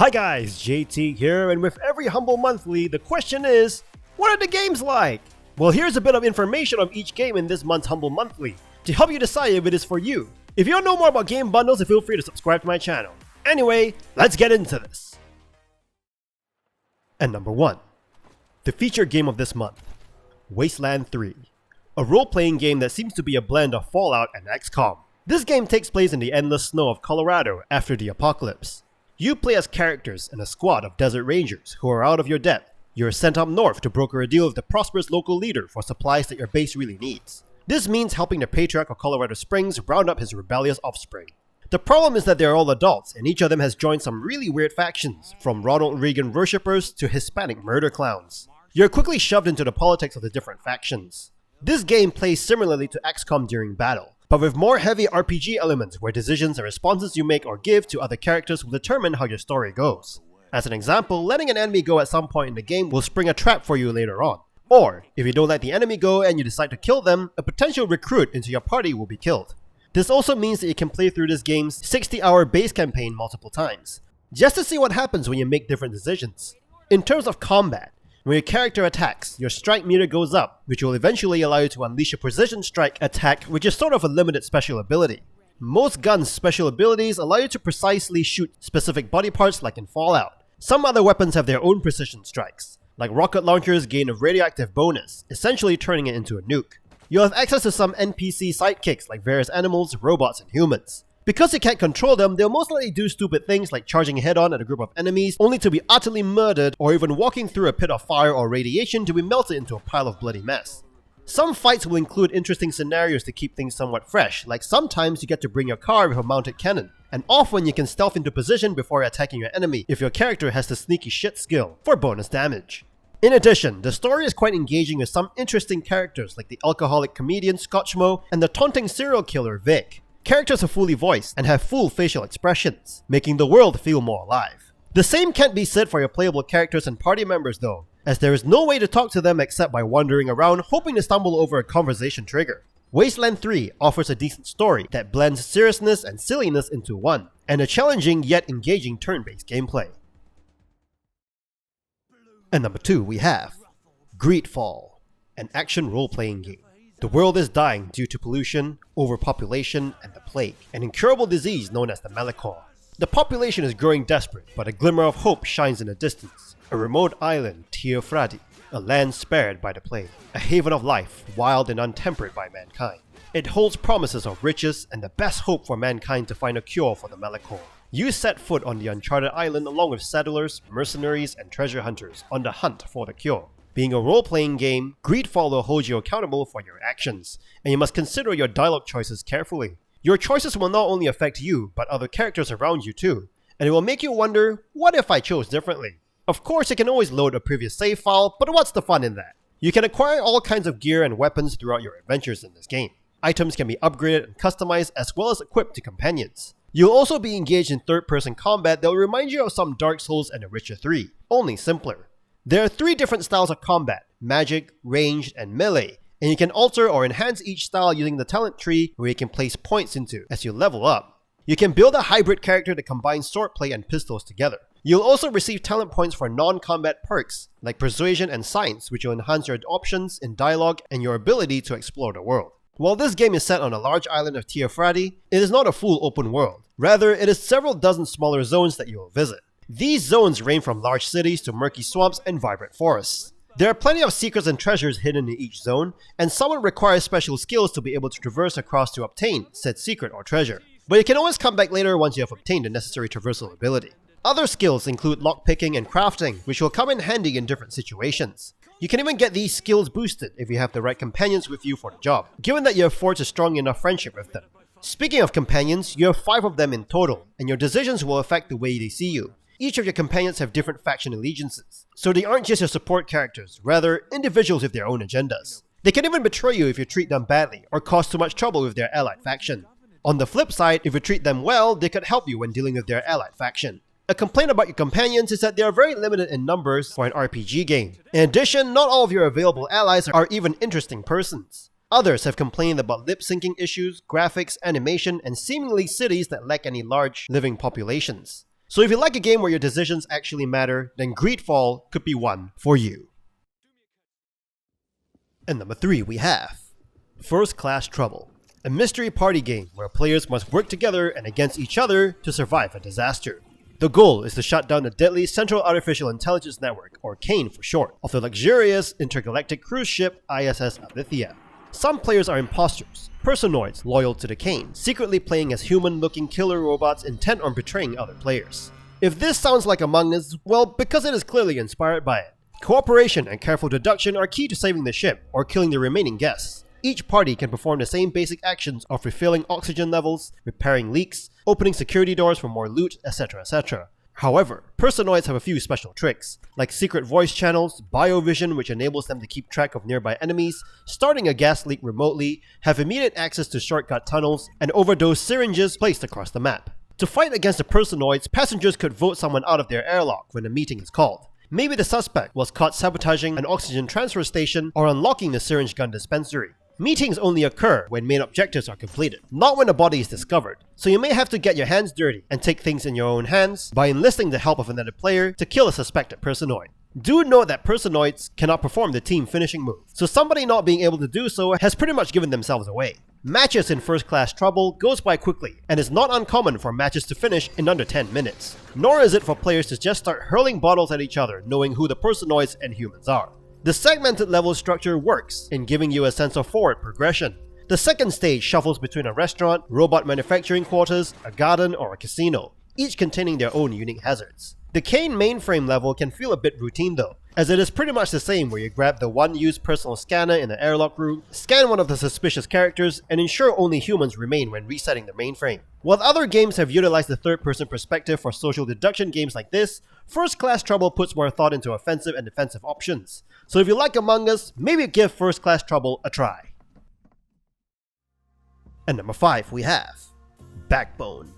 Hi guys, JT here, and with every Humble Monthly, the question is, what are the games like? Well, here's a bit of information on each game in this month's Humble Monthly, to help you decide if it is for you. If you want to know more about game bundles, feel free to subscribe to my channel. Anyway, let's get into this. And number 1. The featured game of this month, Wasteland 3. A role-playing game that seems to be a blend of Fallout and XCOM. This game takes place in the endless snow of Colorado after the apocalypse. You play as characters in a squad of desert rangers who are out of your depth. You are sent up north to broker a deal with the prosperous local leader for supplies that your base really needs. This means helping the patriarch of Colorado Springs round up his rebellious offspring. The problem is that they are all adults, and each of them has joined some really weird factions, from Ronald Reagan worshippers to Hispanic murder clowns. You're quickly shoved into the politics of the different factions. This game plays similarly to XCOM during battle, but with more heavy RPG elements where decisions and responses you make or give to other characters will determine how your story goes. As an example, letting an enemy go at some point in the game will spring a trap for you later on. Or, if you don't let the enemy go and you decide to kill them, a potential recruit into your party will be killed. This also means that you can play through this game's 60-hour base campaign multiple times, just to see what happens when you make different decisions. In terms of combat, when your character attacks, your strike meter goes up, which will eventually allow you to unleash a precision strike attack, which is sort of a limited special ability. Most guns' special abilities allow you to precisely shoot specific body parts like in Fallout. Some other weapons have their own precision strikes, like rocket launchers gain a radioactive bonus, essentially turning it into a nuke. You'll have access to some NPC sidekicks like various animals, robots, and humans. Because you can't control them, they'll most likely do stupid things like charging head-on at a group of enemies, only to be utterly murdered, or even walking through a pit of fire or radiation to be melted into a pile of bloody mess. Some fights will include interesting scenarios to keep things somewhat fresh, like sometimes you get to bring your car with a mounted cannon, and often you can stealth into position before attacking your enemy if your character has the sneaky shit skill for bonus damage. In addition, the story is quite engaging with some interesting characters like the alcoholic comedian Scotchmo and the taunting serial killer Vic. Characters are fully voiced and have full facial expressions, making the world feel more alive. The same can't be said for your playable characters and party members though, as there is no way to talk to them except by wandering around hoping to stumble over a conversation trigger. Wasteland 3 offers a decent story that blends seriousness and silliness into one, and a challenging yet engaging turn-based gameplay. And number 2 we have Greedfall, an action role-playing game. The world is dying due to pollution, overpopulation, and the plague, an incurable disease known as the Malachor. The population is growing desperate, but a glimmer of hope shines in the distance. A remote island, Teofradi, a land spared by the plague, a haven of life, wild and untempered by mankind. It holds promises of riches and the best hope for mankind to find a cure for the Malachor. You set foot on the uncharted island along with settlers, mercenaries, and treasure hunters on the hunt for the cure. Being a role-playing game, Greedfall will hold you accountable for your actions, and you must consider your dialogue choices carefully. Your choices will not only affect you, but other characters around you too, and it will make you wonder, what if I chose differently? Of course, you can always load a previous save file, but what's the fun in that? You can acquire all kinds of gear and weapons throughout your adventures in this game. Items can be upgraded and customized as well as equipped to companions. You'll also be engaged in third-person combat that will remind you of some Dark Souls and The Witcher 3, only simpler. There are 3 different styles of combat, magic, ranged, and melee, and you can alter or enhance each style using the talent tree where you can place points into as you level up. You can build a hybrid character that combines swordplay and pistols together. You'll also receive talent points for non-combat perks like persuasion and science, which will enhance your options in dialogue and your ability to explore the world. While this game is set on a large island of Teofradi, it is not a full open world. Rather, it is several dozen smaller zones that you will visit. These zones range from large cities to murky swamps and vibrant forests. There are plenty of secrets and treasures hidden in each zone, and some would require special skills to be able to traverse across to obtain said secret or treasure. But you can always come back later once you have obtained the necessary traversal ability. Other skills include lockpicking and crafting, which will come in handy in different situations. You can even get these skills boosted if you have the right companions with you for the job, given that you have forged a strong enough friendship with them. Speaking of companions, you have 5 of them in total, and your decisions will affect the way they see you. Each of your companions have different faction allegiances, so they aren't just your support characters, rather individuals with their own agendas. They can even betray you if you treat them badly, or cause too much trouble with their allied faction. On the flip side, if you treat them well, they could help you when dealing with their allied faction. A complaint about your companions is that they are very limited in numbers for an RPG game. In addition, not all of your available allies are even interesting persons. Others have complained about lip-syncing issues, graphics, animation, and seemingly cities that lack any large living populations. So if you like a game where your decisions actually matter, then Greedfall could be one for you. And number 3 we have First Class Trouble, a mystery party game where players must work together and against each other to survive a disaster. The goal is to shut down the deadly Central Artificial Intelligence Network, or CAIN for short, of the luxurious intergalactic cruise ship ISS Alethea. Some players are imposters, personoids loyal to the CAIN, secretly playing as human-looking killer robots intent on betraying other players. If this sounds like Among Us, well, because it is clearly inspired by it. Cooperation and careful deduction are key to saving the ship or killing the remaining guests. Each party can perform the same basic actions of refilling oxygen levels, repairing leaks, opening security doors for more loot, etc, etc. However, personoids have a few special tricks, like secret voice channels, biovision which enables them to keep track of nearby enemies, starting a gas leak remotely, have immediate access to shortcut tunnels, and overdose syringes placed across the map. To fight against the personoids, passengers could vote someone out of their airlock when a meeting is called. Maybe the suspect was caught sabotaging an oxygen transfer station or unlocking the syringe gun dispensary. Meetings only occur when main objectives are completed, not when a body is discovered, so you may have to get your hands dirty and take things in your own hands by enlisting the help of another player to kill a suspected personoid. Do note that personoids cannot perform the team finishing move, so somebody not being able to do so has pretty much given themselves away. Matches in First Class Trouble goes by quickly, and it's not uncommon for matches to finish in under 10 minutes. Nor is it for players to just start hurling bottles at each other knowing who the personoids and humans are. The segmented level structure works in giving you a sense of forward progression. The second stage shuffles between a restaurant, robot manufacturing quarters, a garden, or a casino, each containing their own unique hazards. The CAIN mainframe level can feel a bit routine though, as it is pretty much the same where you grab the one-use personal scanner in the airlock room, scan one of the suspicious characters, and ensure only humans remain when resetting the mainframe. While other games have utilized the third-person perspective for social deduction games like this, First Class Trouble puts more thought into offensive and defensive options. So if you like Among Us, maybe give First Class Trouble a try. And number 5 we have Backbone,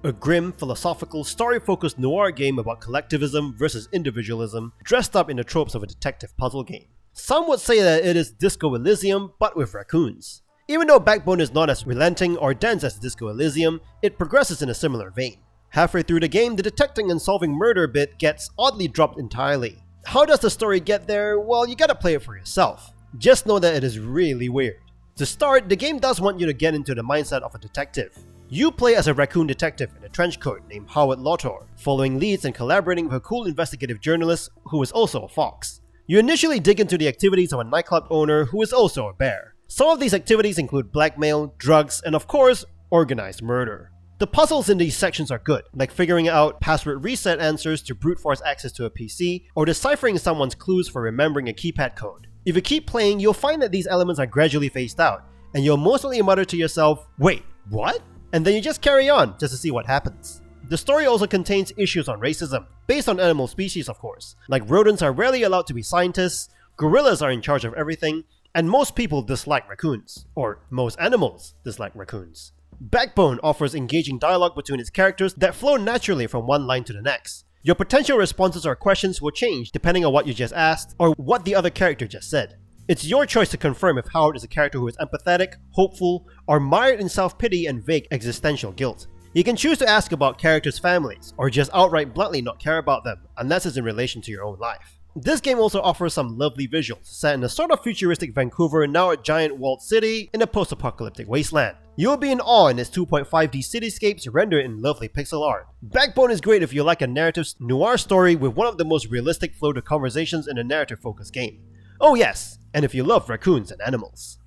a grim, philosophical, story-focused noir game about collectivism versus individualism, dressed up in the tropes of a detective puzzle game. Some would say that it is Disco Elysium, but with raccoons. Even though Backbone is not as relenting or dense as Disco Elysium, it progresses in a similar vein. Halfway through the game, the detecting and solving murder bit gets oddly dropped entirely. How does the story get there? Well, you gotta play it for yourself. Just know that it is really weird. To start, the game does want you to get into the mindset of a detective. You play as a raccoon detective in a trench coat named Howard Lotor, following leads and collaborating with a cool investigative journalist who is also a fox. You initially dig into the activities of a nightclub owner who is also a bear. Some of these activities include blackmail, drugs, and of course, organized murder. The puzzles in these sections are good, like figuring out password reset answers to brute force access to a PC, or deciphering someone's clues for remembering a keypad code. If you keep playing, you'll find that these elements are gradually phased out, and you'll mostly mutter to yourself, "Wait, what?" And then you just carry on just to see what happens. The story also contains issues on racism, based on animal species of course, like rodents are rarely allowed to be scientists, gorillas are in charge of everything, and most people dislike raccoons, or most animals dislike raccoons. Backbone offers engaging dialogue between its characters that flow naturally from one line to the next. Your potential responses or questions will change depending on what you just asked or what the other character just said. It's your choice to confirm if Howard is a character who is empathetic, hopeful, or mired in self-pity and vague existential guilt. You can choose to ask about characters' families, or just outright bluntly not care about them, unless it's in relation to your own life. This game also offers some lovely visuals, set in a sort of futuristic Vancouver, now a giant walled city in a post-apocalyptic wasteland. You'll be in awe in its 2.5D cityscapes rendered in lovely pixel art. Backbone is great if you like a narrative noir story with one of the most realistic flow to conversations in a narrative-focused game. Oh yes, and if you love raccoons and animals.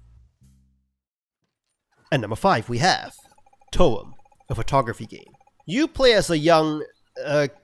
And number 5 we have TOEM, a photography game. You play as a young,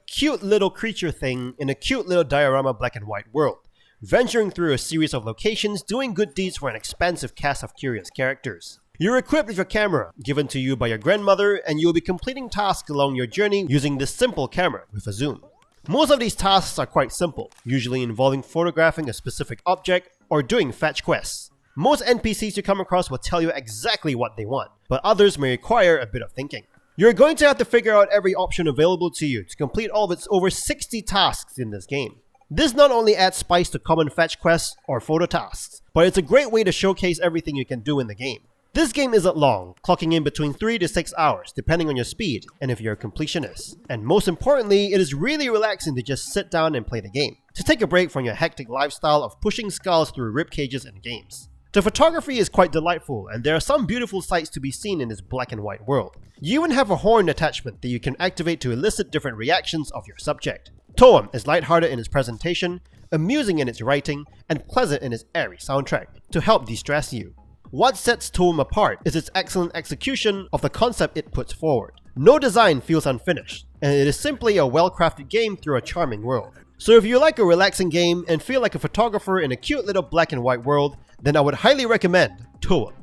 cute little creature thing in a cute little diorama black and white world, venturing through a series of locations doing good deeds for an expansive cast of curious characters. You're equipped with your camera, given to you by your grandmother, and you'll be completing tasks along your journey using this simple camera with a zoom. Most of these tasks are quite simple, usually involving photographing a specific object or doing fetch quests. Most NPCs you come across will tell you exactly what they want, but others may require a bit of thinking. You're going to have to figure out every option available to you to complete all of its over 60 tasks in this game. This not only adds spice to common fetch quests or photo tasks, but it's a great way to showcase everything you can do in the game. This game isn't long, clocking in between 3 to 6 hours depending on your speed and if you're a completionist. And most importantly, it is really relaxing to just sit down and play the game, to take a break from your hectic lifestyle of pushing skulls through rib cages and games. The photography is quite delightful, and there are some beautiful sights to be seen in this black and white world. You even have a horn attachment that you can activate to elicit different reactions of your subject. TOEM is lighthearted in its presentation, amusing in its writing, and pleasant in its airy soundtrack to help de-stress you. What sets TOEM apart is its excellent execution of the concept it puts forward. No design feels unfinished, and it is simply a well-crafted game through a charming world. So if you like a relaxing game and feel like a photographer in a cute little black and white world, then I would highly recommend TOEM.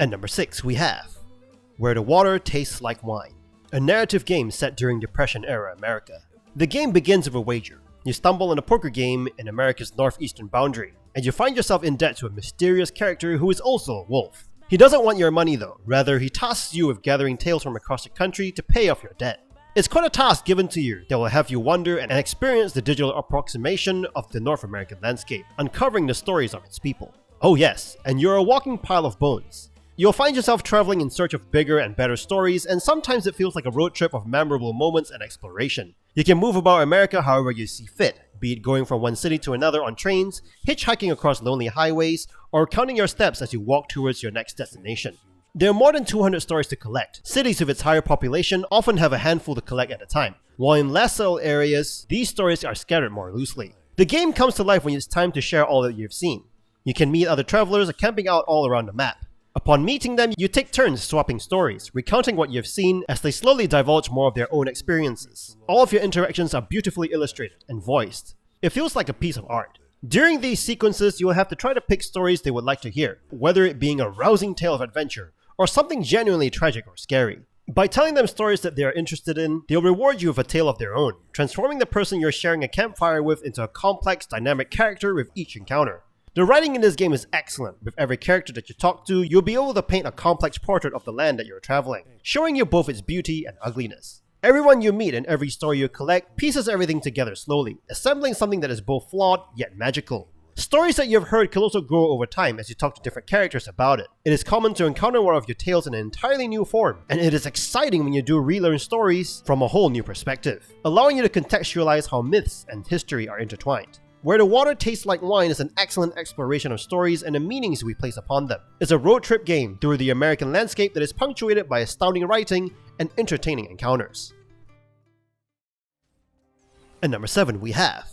At number 6 we have Where the Water Tastes Like Wine, a narrative game set during Depression-era America. The game begins with a wager. You stumble on a poker game in America's northeastern boundary, and you find yourself in debt to a mysterious character who is also a wolf. He doesn't want your money though, rather he tasks you with gathering tales from across the country to pay off your debt. It's quite a task given to you that will have you wonder and experience the digital approximation of the North American landscape, uncovering the stories of its people. Oh yes, and you're a walking pile of bones. You'll find yourself traveling in search of bigger and better stories, and sometimes it feels like a road trip of memorable moments and exploration. You can move about America however you see fit, be it going from one city to another on trains, hitchhiking across lonely highways, or counting your steps as you walk towards your next destination. There are more than 200 stories to collect. Cities with its higher population often have a handful to collect at a time, while in less settled areas, these stories are scattered more loosely. The game comes to life when it's time to share all that you've seen. You can meet other travelers camping out all around the map. Upon meeting them, you take turns swapping stories, recounting what you've seen as they slowly divulge more of their own experiences. All of your interactions are beautifully illustrated and voiced. It feels like a piece of art. During these sequences, you will have to try to pick stories they would like to hear, whether it being a rousing tale of adventure or something genuinely tragic or scary. By telling them stories that they are interested in, they'll reward you with a tale of their own, transforming the person you're sharing a campfire with into a complex, dynamic character with each encounter. The writing in this game is excellent. With every character that you talk to, you'll be able to paint a complex portrait of the land that you're traveling, showing you both its beauty and ugliness. Everyone you meet and every story you collect pieces everything together slowly, assembling something that is both flawed yet magical. Stories that you've heard can also grow over time as you talk to different characters about it. It is common to encounter one of your tales in an entirely new form, and it is exciting when you do relearn stories from a whole new perspective, allowing you to contextualize how myths and history are intertwined. Where the Water Tastes Like Wine is an excellent exploration of stories and the meanings we place upon them. It's a road trip game through the American landscape that is punctuated by astounding writing and entertaining encounters. At number 7 we have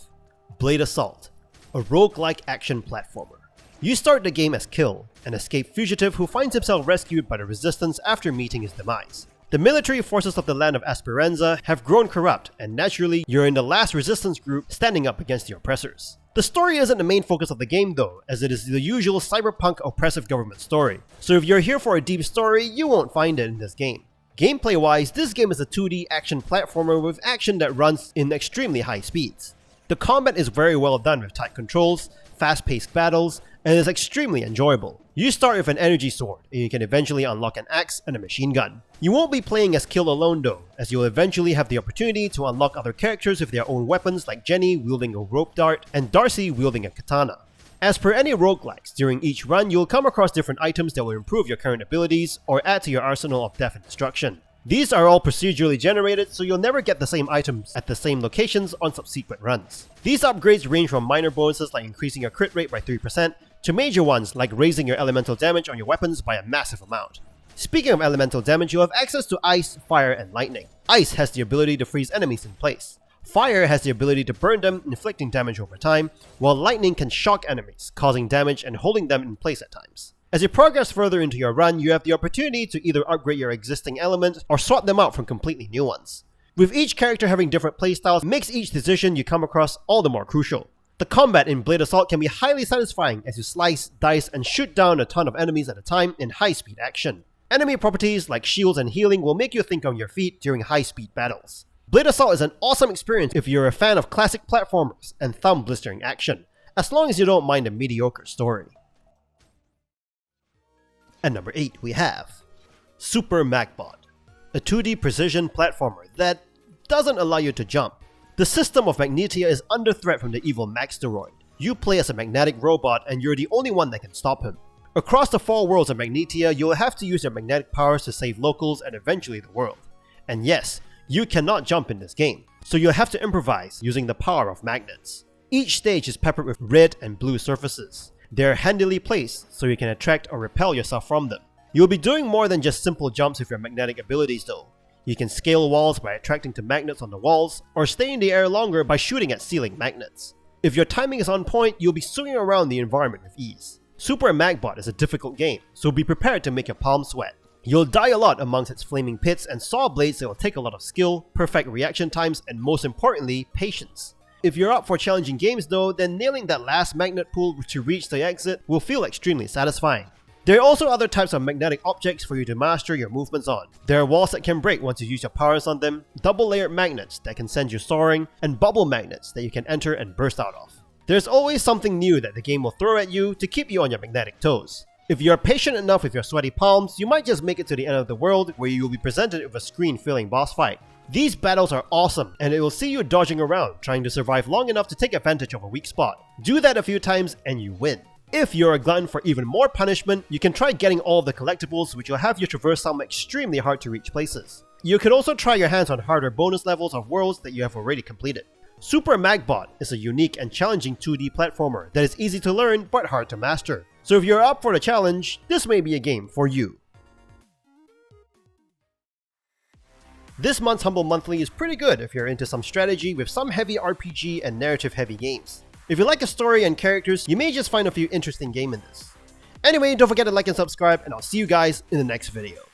Blade Assault, a roguelike action platformer. You start the game as Kill, an escaped fugitive who finds himself rescued by the Resistance after meeting his demise. The military forces of the land of Esperanza have grown corrupt, and naturally, you're in the last resistance group standing up against the oppressors. The story isn't the main focus of the game though, as it is the usual cyberpunk oppressive government story. So if you're here for a deep story, you won't find it in this game. Gameplay wise, this game is a 2D action platformer with action that runs in extremely high speeds. The combat is very well done with tight controls, fast-paced battles, and is extremely enjoyable. You start with an energy sword, and you can eventually unlock an axe and a machine gun. You won't be playing as Kill alone though, as you'll eventually have the opportunity to unlock other characters with their own weapons like Jenny wielding a rope dart and Darcy wielding a katana. As per any roguelikes, during each run you'll come across different items that will improve your current abilities or add to your arsenal of death and destruction. These are all procedurally generated, so you'll never get the same items at the same locations on subsequent runs. These upgrades range from minor bonuses like increasing your crit rate by 3%, to major ones like raising your elemental damage on your weapons by a massive amount. Speaking of elemental damage, you'll have access to ice, fire, and lightning. Ice has the ability to freeze enemies in place. Fire has the ability to burn them, inflicting damage over time, while lightning can shock enemies, causing damage and holding them in place at times. As you progress further into your run, you have the opportunity to either upgrade your existing elements or swap them out for completely new ones. With each character having different playstyles makes each decision you come across all the more crucial. The combat in Blade Assault can be highly satisfying as you slice, dice, and shoot down a ton of enemies at a time in high-speed action. Enemy properties like shields and healing will make you think on your feet during high-speed battles. Blade Assault is an awesome experience if you're a fan of classic platformers and thumb-blistering action, as long as you don't mind a mediocre story. At number 8 we have Super Magbot, a 2D precision platformer that doesn't allow you to jump. The system of Magnetia is under threat from the evil Magsteroid. You play as a magnetic robot and you're the only one that can stop him. Across the 4 worlds of Magnetia, you'll have to use your magnetic powers to save locals and eventually the world. And yes, you cannot jump in this game, so you'll have to improvise using the power of magnets. Each stage is peppered with red and blue surfaces. They are handily placed so you can attract or repel yourself from them. You'll be doing more than just simple jumps with your magnetic abilities though. You can scale walls by attracting to magnets on the walls, or stay in the air longer by shooting at ceiling magnets. If your timing is on point, you'll be swinging around the environment with ease. Super Magbot is a difficult game, so be prepared to make your palms sweat. You'll die a lot amongst its flaming pits and saw blades that will take a lot of skill, perfect reaction times, and most importantly, patience. If you're up for challenging games though, then nailing that last magnet pool to reach the exit will feel extremely satisfying. There are also other types of magnetic objects for you to master your movements on. There are walls that can break once you use your powers on them, double layered magnets that can send you soaring, and bubble magnets that you can enter and burst out of. There's always something new that the game will throw at you to keep you on your magnetic toes. If you're patient enough with your sweaty palms, you might just make it to the end of the world where you will be presented with a screen-filling boss fight. These battles are awesome, and it will see you dodging around, trying to survive long enough to take advantage of a weak spot. Do that a few times and you win. If you're a glutton for even more punishment, you can try getting all of the collectibles, which will have you traverse some extremely hard to reach places. You can also try your hands on harder bonus levels of worlds that you have already completed. Super Magbot is a unique and challenging 2D platformer that is easy to learn but hard to master. So if you're up for the challenge, this may be a game for you. This month's Humble Monthly is pretty good if you're into some strategy with some heavy RPG and narrative heavy games. If you like a story and characters, you may just find a few interesting games in this. Anyway, don't forget to like and subscribe, and I'll see you guys in the next video.